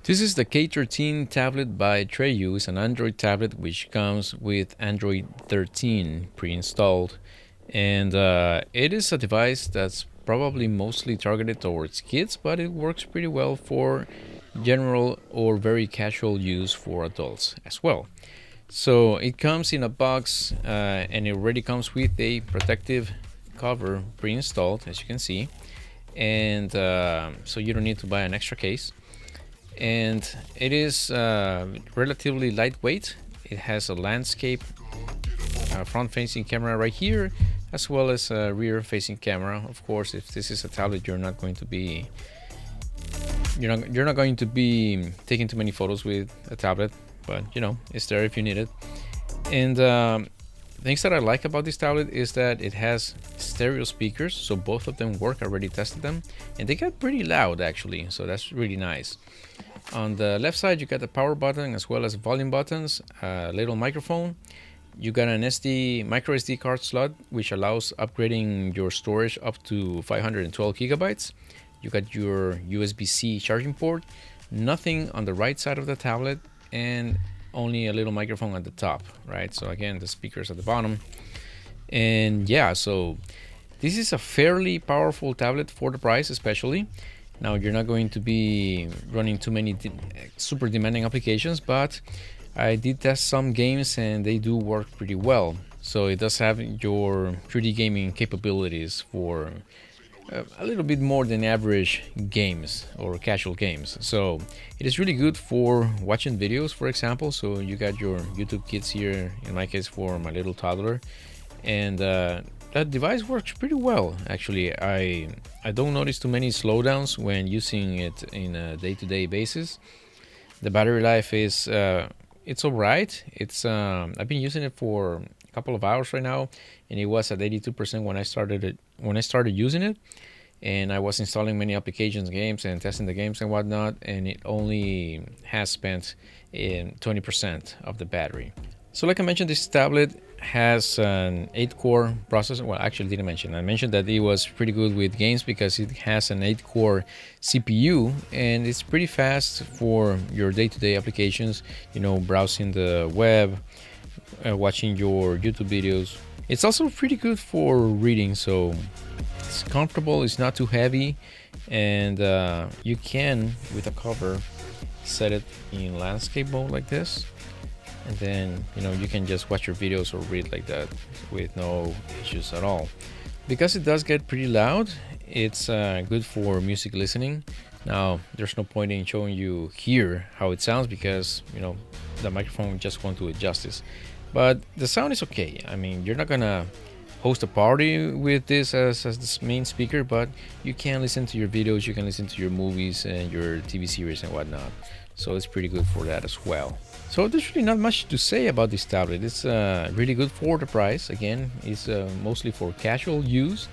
This is the K13 tablet by Trayoo. It's an Android tablet which comes with Android 13 pre-installed, and it is a device that's probably mostly targeted towards kids, but it works pretty well for general or very casual use for adults as well. So it comes in a box and it already comes with a protective cover pre-installed, as you can see, and so you don't need to buy an extra case. And it is relatively lightweight. It has a landscape front-facing camera right here, as well as a rear-facing camera. Of course, if this is a tablet, you're not going to be taking too many photos with a tablet, but you know, it's there if you need it. And things that I like about this tablet is that it has stereo speakers, so both of them work. I already tested them, and they get pretty loud actually, so that's really nice. On the left side, you got the power button as well as volume buttons, a little microphone. You got an micro SD card slot, which allows upgrading your storage up to 512 gigabytes. You got your USB-C charging port, nothing on the right side of the tablet, and only a little microphone at the top, right? So again, the speakers at the bottom. And yeah, so this is a fairly powerful tablet for the price, especially. Now, you're not going to be running too many super demanding applications, but I did test some games and they do work pretty well. So it does have your 3D gaming capabilities for a little bit more than average games or casual games. So it is really good for watching videos, for example. So you got your YouTube Kids here, in my case for my little toddler, and that device works pretty well actually. I don't notice too many slowdowns when using it in a day-to-day basis. The battery life is it's all right. It's I've been using it for a couple of hours right now, and it was at 82% when I started using it, and I was installing many applications, games, and testing the games and whatnot, and it only has spent 20% of the battery. So like I mentioned, this tablet has an 8-core processor. Well, actually didn't mention. I mentioned that it was pretty good with games because it has an 8-core CPU, and it's pretty fast for your day-to-day applications, you know, browsing the web, watching your YouTube videos. It's also pretty good for reading, so it's comfortable, it's not too heavy, and you can, with a cover, set it in landscape mode like this, and then you know, you can just watch your videos or read like that with no issues at all. Because it does get pretty loud, it's good for music listening. Now, there's no point in showing you here how it sounds because, you know, the microphone just won't do it justice. But the sound is okay. I mean, you're not gonna host a party with this as the main speaker, but you can listen to your videos, you can listen to your movies and your TV series and whatnot. So it's pretty good for that as well. So there's really not much to say about this tablet. It's really good for the price. Again, it's mostly for casual use.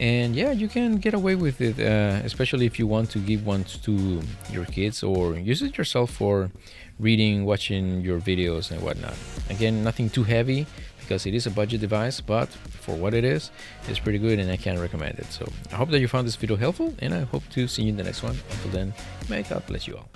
And yeah, you can get away with it, especially if you want to give one to your kids or use it yourself for reading, watching your videos and whatnot. Again, nothing too heavy because it is a budget device, but for what it is, it's pretty good and I can recommend it. So I hope that you found this video helpful, and I hope to see you in the next one. Until then, may God bless you all.